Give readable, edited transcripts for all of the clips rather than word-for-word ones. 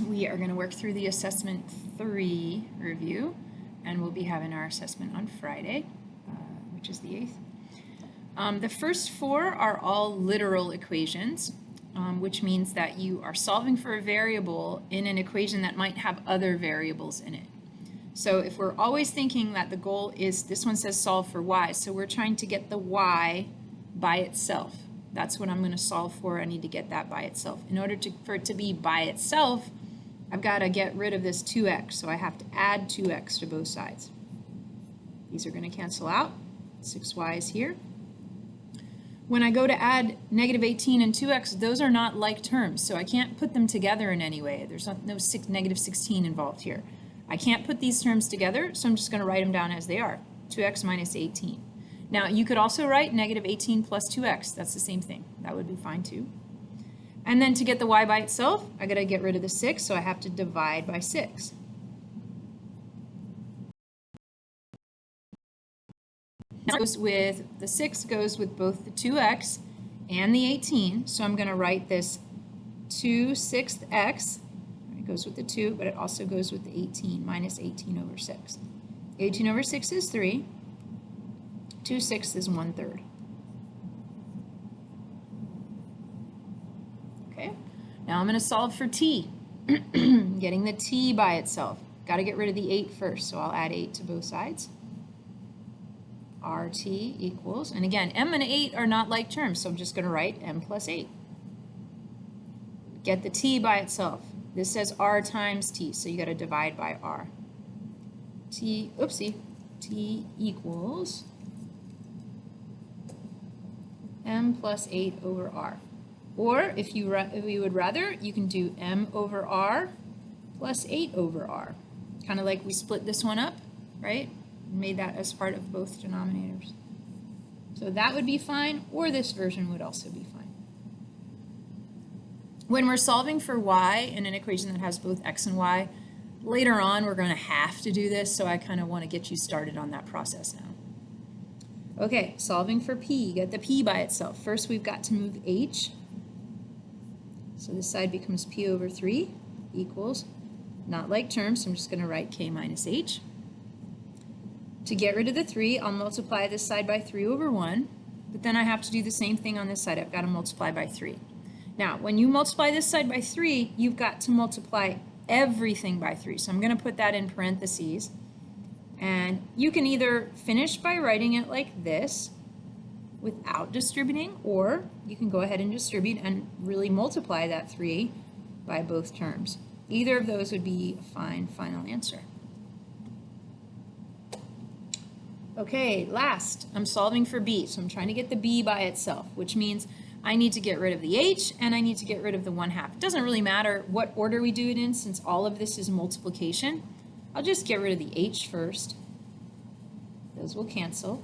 We are going to work through the Assessment 3 review, and we'll be having our assessment on Friday, which is the 8th. The first 4 are all literal equations, which means that you are solving for a variable in an equation that might have other variables in it. So if we're always thinking that the goal is, this one says solve for y, so we're trying to get the y by itself. That's what I'm going to solve for. I need to get that by itself. In order for it to be by itself, I've got to get rid of this 2x, so I have to add 2x to both sides. These are going to cancel out. 6y is here. When I go to add negative 18 and 2x, those are not like terms, so I can't put them together in any way. There's no negative 16 involved here. I can't put these terms together, so I'm just going to write them down as they are. 2x minus 18. Now, you could also write negative 18 plus 2x. That's the same thing. That would be fine too. And then to get the y by itself, I got to get rid of the 6, so I have to divide by 6. The 6 goes with both the 2x and the 18, so I'm going to write this 2/6x. It goes with the 2, but it also goes with the 18, minus 18 over 6. 18 over 6 is 3. 2/6 is 1/3. Okay, now I'm going to solve for t. Getting the t by itself. Got to get rid of the 8 first, so I'll add 8 to both sides. RT equals, and again, m and 8 are not like terms, so I'm just going to write m plus 8. Get the t by itself. This says r times t, so you got to divide by r. T equals m plus 8 over r. Or if you would rather, you can do m over r plus 8 over r. Kind of like we split this one up, right? Made that as part of both denominators. So that would be fine, or this version would also be fine. When we're solving for y in an equation that has both x and y, later on we're going to have to do this, so I kind of want to get you started on that process now. Okay, solving for p, get the p by itself. First we've got to move h. So this side becomes p over 3 equals, not like terms, so I'm just going to write k minus h. To get rid of the 3, I'll multiply this side by 3 over 1, but then I have to do the same thing on this side. I've got to multiply by 3. Now, when you multiply this side by 3, you've got to multiply everything by 3. So I'm going to put that in parentheses. And you can either finish by writing it like this without distributing, or you can go ahead and distribute and really multiply that 3 by both terms. Either of those would be a fine final answer. Okay, last, I'm solving for b, so I'm trying to get the b by itself, which means I need to get rid of the h and I need to get rid of the 1/2. It doesn't really matter what order we do it in, since all of this is multiplication. I'll just get rid of the h first. Those will cancel.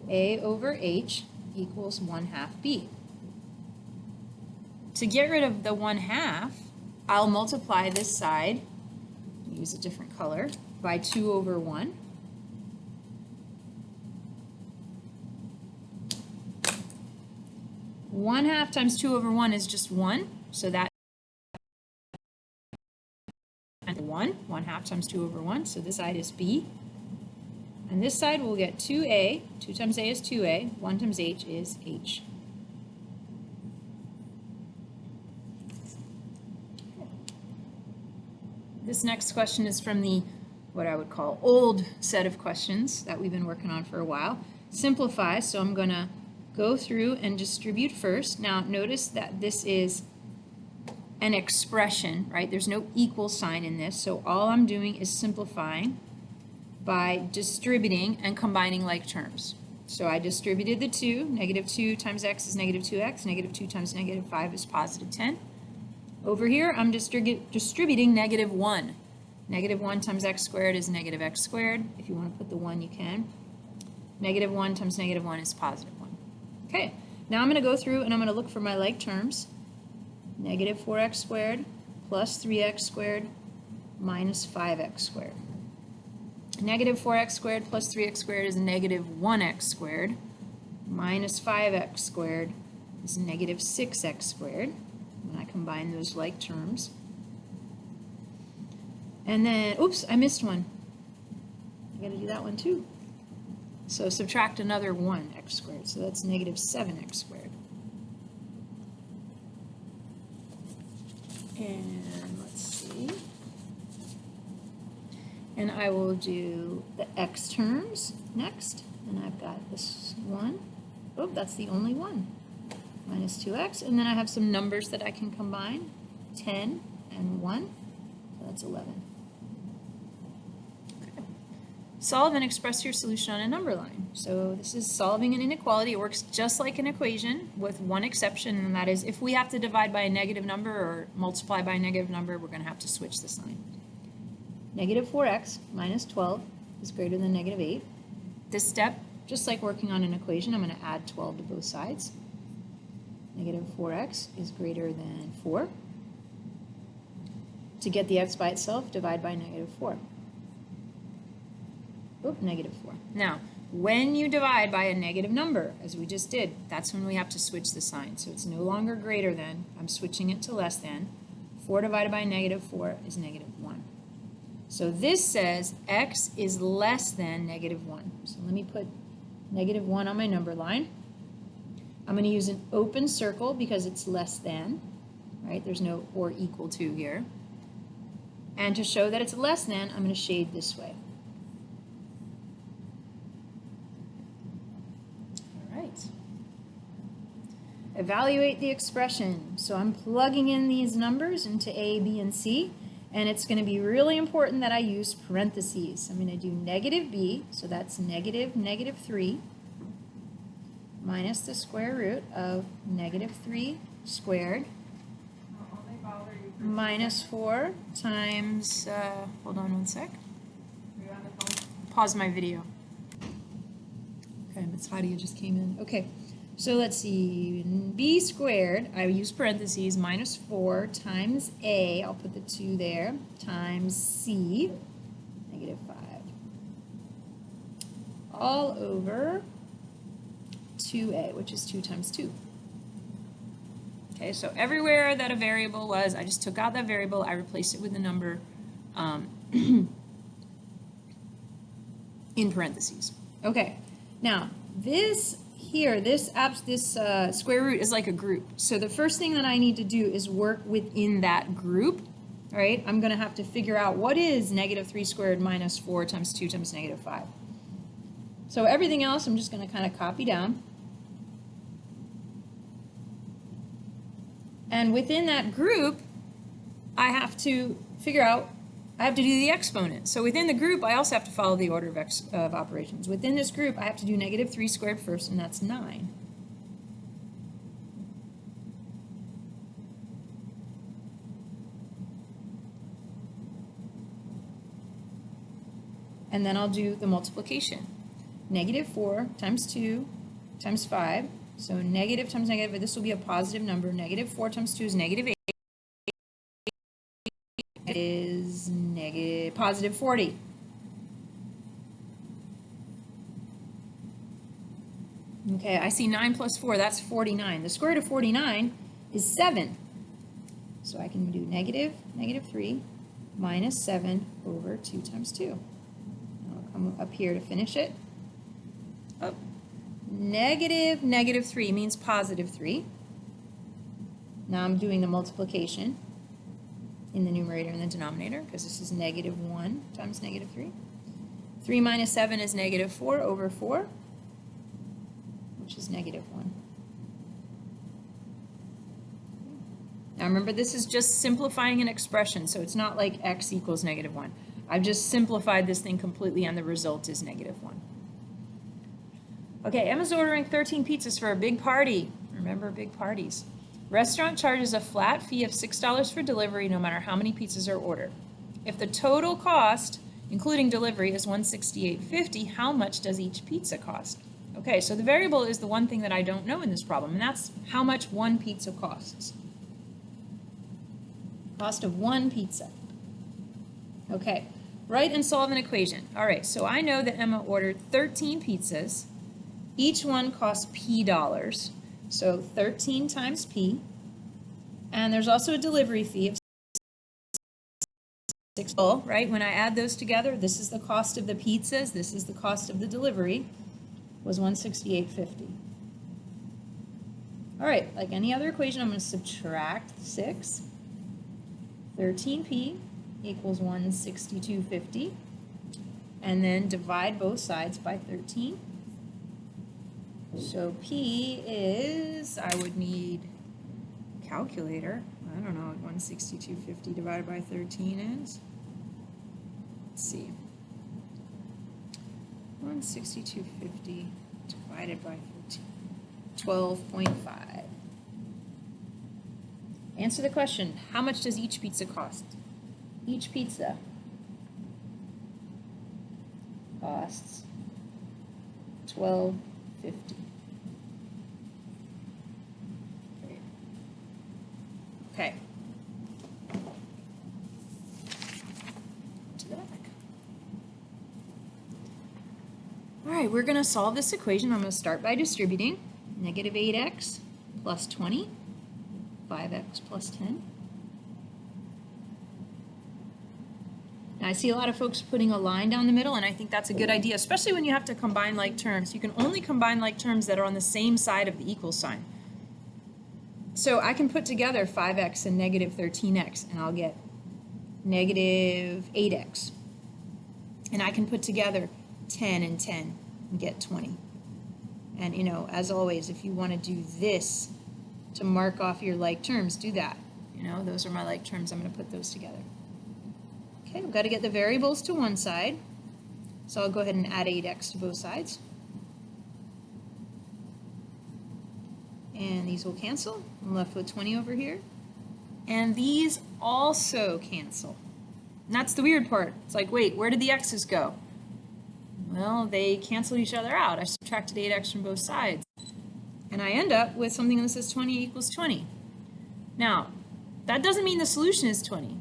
A over h equals 1/2 b. To get rid of the 1/2, I'll multiply this side, use a different color, by 2 over 1. One half times 2 over 1 is just 1, so that 1/2 times 2 over 1, so this side is b. And this side will get 2a, 2 times a is 2a, 1 times h is h. This next question is from the, what I would call, old set of questions that we've been working on for a while. Simplify, so I'm going to go through and distribute first. Now notice that this is an expression, right? There's no equal sign in this, so all I'm doing is simplifying by distributing and combining like terms. So I distributed the 2, negative 2 times x is negative 2x, negative 2 times negative 5 is positive 10. Over here, I'm distributing negative 1. Negative 1 times x squared is negative x squared. If you want to put the 1, you can. Negative 1 times negative 1 is positive 1. Okay, now I'm going to go through and I'm going to look for my like terms. Negative 4x squared plus 3x squared minus 5x squared. Negative 4x squared plus 3x squared is negative 1x squared minus 5x squared is negative 6x squared and I combine those like terms. And then, oops, I missed one. I gotta do that one too. So subtract another 1x squared, so that's negative 7x squared. And let's see. And I will do the x terms next. And I've got this one. Oh, that's the only one. Minus 2x. And then I have some numbers that I can combine. 10 and 1. So that's 11. Okay. Solve and express your solution on a number line. So this is solving an inequality. It works just like an equation with one exception, and that is if we have to divide by a negative number or multiply by a negative number, we're going to have to switch the sign. Negative 4x minus 12 is greater than negative 8. This step, just like working on an equation, I'm going to add 12 to both sides. Negative 4x is greater than 4. To get the x by itself, divide by negative 4. Oop, negative 4. Now, when you divide by a negative number, as we just did, that's when we have to switch the sign. So it's no longer greater than, I'm switching it to less than. 4 divided by negative 4 is negative 1. So this says x is less than negative 1. So let me put negative 1 on my number line. I'm going to use an open circle because it's less than, right? There's no or equal to here. And to show that it's less than, I'm going to shade this way. All right. Evaluate the expression. So I'm plugging in these numbers into A, B, and C. And it's going to be really important that I use parentheses. I'm going to do negative b, so that's negative 3 minus the square root of negative 3 squared minus 4 times, hold on one sec. Pause my video. Okay, Miss Hadia just came in. Okay. So let's see, b squared, I use parentheses, minus 4 times a, I'll put the 2 there, times c, negative 5, all over 2a, which is 2 times 2. Okay, so everywhere that a variable was, I just took out that variable, I replaced it with a number in parentheses. Okay, now this here, this square root is like a group. So the first thing that I need to do is work within that group, right? I'm going to have to figure out what is negative 3 squared minus 4 times 2 times negative 5. So everything else I'm just going to kind of copy down. And within that group, I have to figure out, I have to do the exponent. So within the group, I also have to follow the order of operations. Within this group, I have to do negative 3 squared first, and that's 9. And then I'll do the multiplication. Negative 4 times 2 times 5. So negative times negative, this will be a positive number. Negative 4 times 2 is negative 8. Is negative positive 40. Okay, I see 9 plus 4, that's 49. The square root of 49 is 7. So I can do negative 3 minus 7 over 2 times 2. I'll come up here to finish it. Oh. Negative 3 means positive 3. Now I'm doing the multiplication in the numerator and the denominator, because this is negative 1 times negative 3. 3 minus 7 is negative 4 over 4, which is negative 1. Now remember, this is just simplifying an expression, so it's not like x equals negative 1. I've just simplified this thing completely, and the result is negative 1. Okay, Emma's ordering 13 pizzas for a big party. Remember big parties. Restaurant charges a flat fee of $6 for delivery no matter how many pizzas are ordered. If the total cost, including delivery, is $168.50, how much does each pizza cost? Okay, so the variable is the one thing that I don't know in this problem, and that's how much one pizza costs. Cost of one pizza. Okay, write and solve an equation. All right, so I know that Emma ordered 13 pizzas. Each one costs P dollars. So 13 times P, And there's also a delivery fee of $6, right? When I add those together, this is the cost of the pizzas, this is the cost of the delivery, was $168.50. All right, like any other equation, I'm going to subtract 6. 13p equals 162.50, and then divide both sides by 13. So p is, I would need a calculator. I don't know what 162.50 divided by 13 is. Let's see. 162.50 divided by 13. 12.5. Answer the question, how much does each pizza cost? Each pizza costs $12.50. Okay. To the back. All right, we're going to solve this equation. I'm going to start by distributing. Negative 8x plus 20, 5x plus 10. Now, I see a lot of folks putting a line down the middle, and I think that's a good idea, especially when you have to combine like terms. You can only combine like terms that are on the same side of the equal sign. So I can put together 5x and negative 13x, and I'll get negative 8x. And I can put together 10 and 10 and get 20. And, you know, as always, if you want to do this to mark off your like terms, do that. You know, those are my like terms. I'm going to put those together. Okay, we've got to get the variables to one side. So I'll go ahead and add 8x to both sides. And these will cancel. I'm left with 20 over here. And these also cancel. And that's the weird part. It's like, wait, where did the x's go? Well, they cancel each other out. I subtracted 8x from both sides. And I end up with something that says 20 equals 20. Now, that doesn't mean the solution is 20,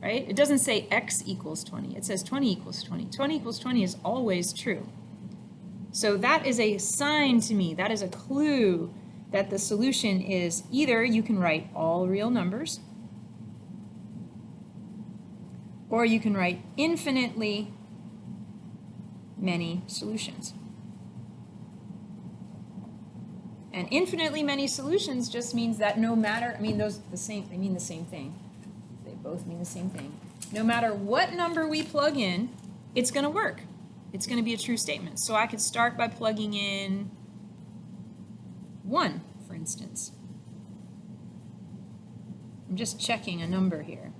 right? It doesn't say x equals 20. It says 20 equals 20. 20 equals 20 is always true. So that is a sign to me, that is a clue that the solution is either you can write all real numbers, or you can write infinitely many solutions. And infinitely many solutions just means that no matter, they mean the same thing. They both mean the same thing. No matter what number we plug in, it's going to work. It's going to be a true statement. So I could start by plugging in 1, for instance. I'm just checking a number here.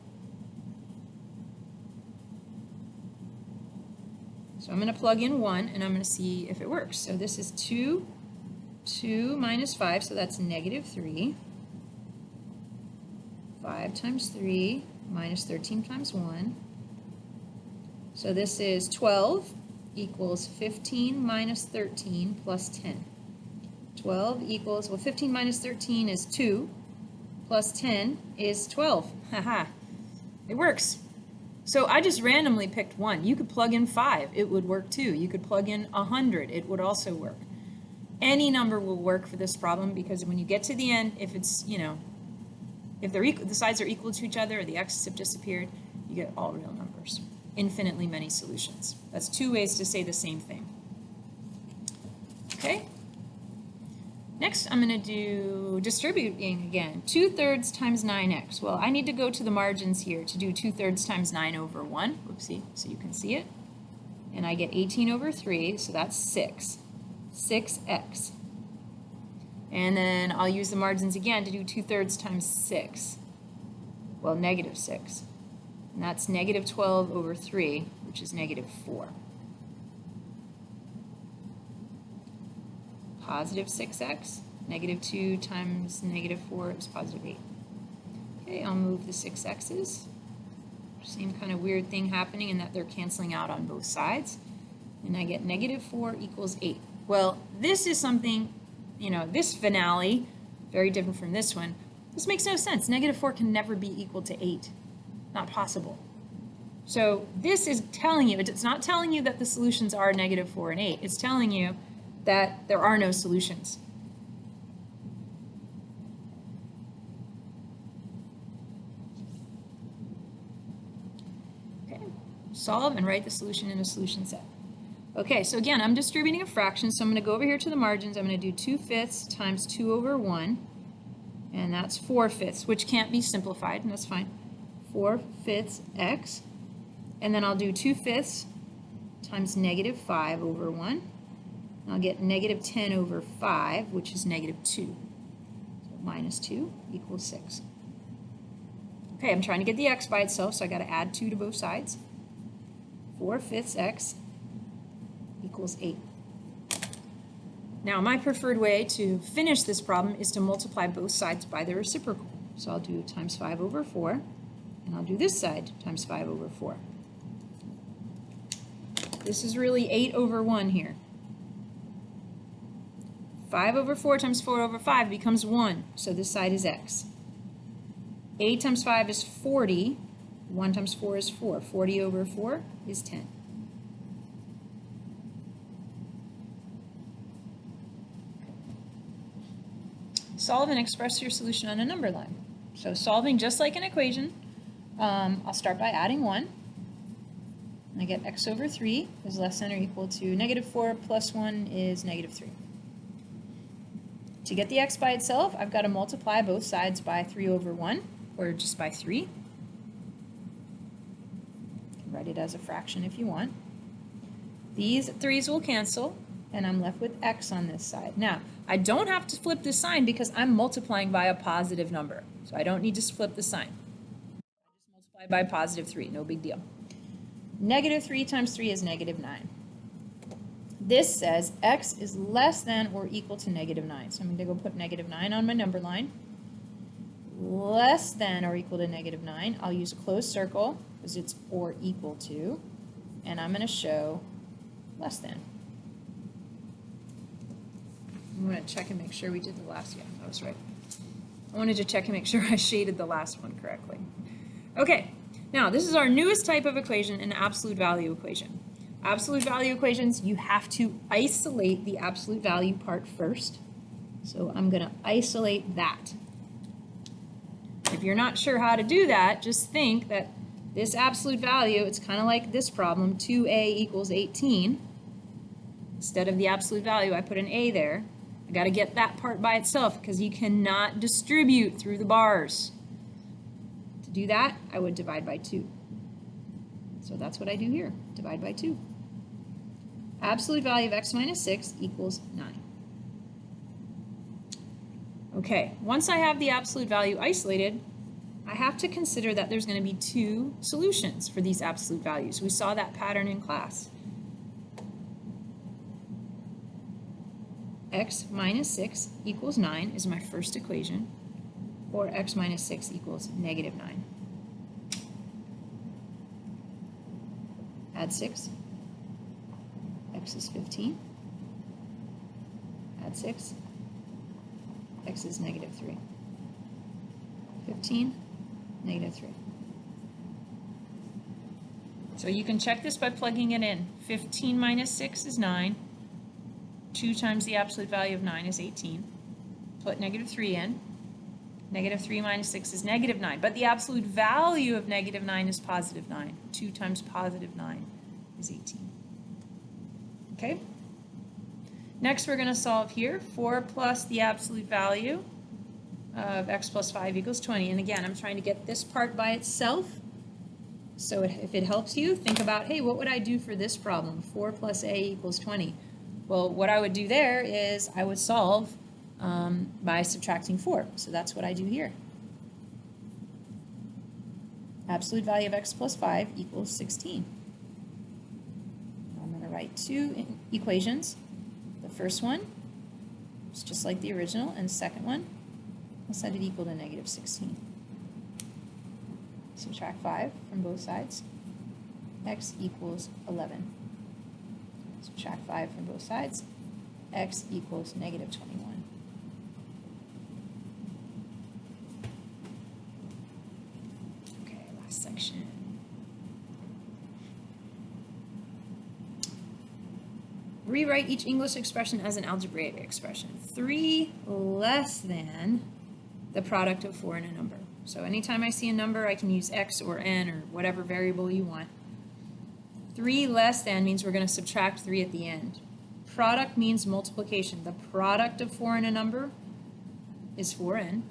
So I'm going to plug in 1, and I'm going to see if it works. So this is 2 minus 5, so that's negative 3. 5 times 3 minus 13 times 1. So this is 12 equals 15 minus 13 plus 10. 12 equals, well, 15 minus 13 is 2, plus 10 is 12. Haha, it works. So I just randomly picked 1. You could plug in 5, it would work too. You could plug in 100, it would also work. Any number will work for this problem because when you get to the end, if it's, you know, if they're equal, the sides are equal to each other or the x's have disappeared, you get all real numbers. Infinitely many solutions. That's 2 ways to say the same thing. Okay? Next, I'm going to do distributing again. 2/3 times 9x. Well, I need to go to the margins here to do 2/3 times 9 over 1. Whoopsie, so you can see it. And I get 18 over 3, so that's 6. 6x. And then I'll use the margins again to do 2/3 times 6. Well, negative 6. And that's negative 12 over 3, which is negative 4. Positive 6x. Negative 2 times negative 4 is positive 8. Okay, I'll move the 6x's. Same kind of weird thing happening in that they're canceling out on both sides. And I get negative 4 equals 8. Well, this is something, you know, this finale, very different from this one. This makes no sense. Negative 4 can never be equal to 8. Not possible. So this is telling you, it's not telling you that the solutions are negative 4 and 8. It's telling you that there are no solutions. solve and write the solution in a solution set. Okay, so again, I'm distributing a fraction, so I'm going to go over here to the margins. I'm going to do 2/5 times 2 over 1, and that's 4/5, which can't be simplified, and that's fine. 4/5 x, and then I'll do 2/5 times -5 over 1. And I'll get -10 over 5, which is -2. So -2 equals 6. Okay, I'm trying to get the x by itself, so I got to add 2 to both sides. 4/5 x equals 8. Now, my preferred way to finish this problem is to multiply both sides by the reciprocal. So I'll do times 5 over 4, and I'll do this side times 5 over 4. This is really 8 over 1 here. 5 over 4 times 4 over 5 becomes 1, so this side is x. 8 times 5 is 40. 1 times 4 is 4. 40 over 4 is 10. Solve and express your solution on a number line. So solving just like an equation, I'll start by adding 1. I get x over 3 is less than or equal to -4 plus 1 is -3. To get the x by itself, I've got to multiply both sides by 3 over 1, or just by 3. You can write it as a fraction if you want. These 3's will cancel, and I'm left with x on this side. Now, I don't have to flip the sign because I'm multiplying by a positive number. So I don't need to flip the sign. I just multiply by positive 3, no big deal. -3 times 3 is -9. This says x is less than or equal to -9. So I'm going to go put -9 on my number line. Less than or equal to -9. I'll use a closed circle because it's or equal to. And I'm going to show less than. I'm going to check and make sure we did the last one. I was right. I wanted to check and make sure I shaded the last one correctly. Okay, now this is our newest type of equation, an absolute value equation. Absolute value equations, you have to isolate the absolute value part first. So I'm going to isolate that. If you're not sure how to do that, just think that this absolute value, it's kind of like this problem, 2a equals 18. Instead of the absolute value, I put an a there. I got to get that part by itself because you cannot distribute through the bars. To do that, I would divide by 2. So that's what I do here, divide by 2. Absolute value of x minus 6 equals 9. Okay, once I have the absolute value isolated, I have to consider that there's going to be 2 solutions for these absolute values. We saw that pattern in class. X minus 6 equals 9 is my first equation, or x minus 6 equals -9. Add 6. X is 15. Add 6. X is -3. 15, -3. So you can check this by plugging it in. 15 minus 6 is 9. 2 times the absolute value of 9 is 18. Put -3 in. -3 minus 6 is -9. But the absolute value of -9 is +9. 2 times +9 is 18. Okay? Next, we're going to solve here. 4 plus the absolute value of x plus 5 equals 20. And again, I'm trying to get this part by itself. So if it helps you, think about, hey, what would I do for this problem? 4 plus a equals 20. Well, what I would do there is I would solve by subtracting 4. So that's what I do here. Absolute value of x plus 5 equals 16. I'm going to write 2 equations. The first one is just like the original, and the second one, I'll set it equal to -16. Subtract 5 from both sides. X equals 11. Subtract 5 from both sides. X equals -21. Okay, last section. Rewrite each English expression as an algebraic expression. 3 less than the product of 4 and a number. So anytime I see a number, I can use x or n or whatever variable you want. 3 less than means we're going to subtract 3 at the end. Product means multiplication. The product of 4 and a number is 4n,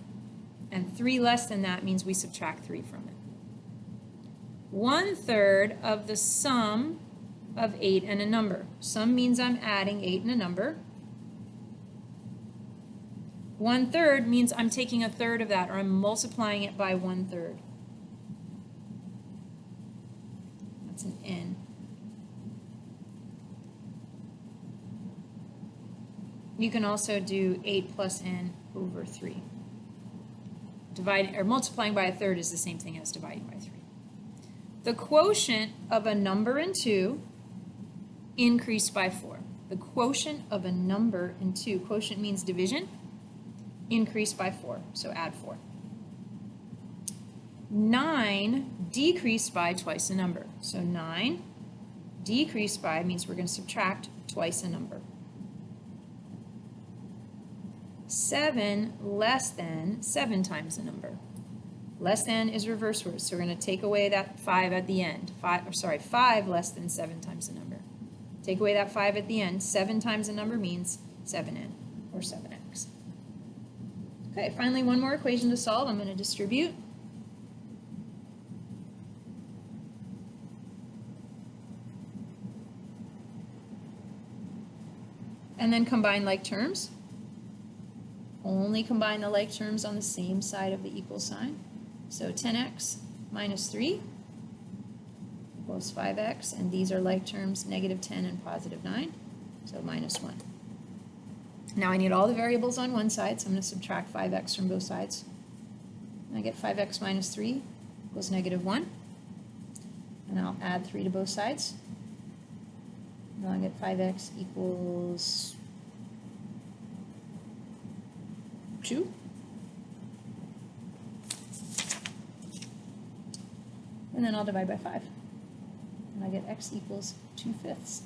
and 3 less than that means we subtract 3 from it. 1/3 of the sum of 8 and a number. Sum means I'm adding 8 and a number. 1/3 means I'm taking 1/3 of that, or I'm multiplying it by 1/3. That's an n. You can also do 8 plus n over 3. Dividing or multiplying by 1/3 is the same thing as dividing by 3. The quotient of a number in 2 increased by 4. The quotient of a number in 2, quotient means division, increased by 4, so add 4. 9 decreased by twice a number. So 9 decreased by means we're going to subtract twice a number. 7 less than 7 times a number. Less than is reverse words, so we're going to take away that 5 at the end. 5 less than 7 times a number. Take away that 5 at the end. 7 times a number means 7n, or 7x. Okay, finally one more equation to solve. I'm going to distribute. And then combine like terms. Only combine the like terms on the same side of the equal sign. So 10x minus 3 equals 5x, and these are like terms, negative 10 and positive 9, so minus 1. Now I need all the variables on one side, so I'm going to subtract 5x from both sides. And I get 5x minus 3 equals negative 1, and I'll add 3 to both sides. And I'll get 5x equals 2. And then I'll divide by 5. And I get x equals 2/5.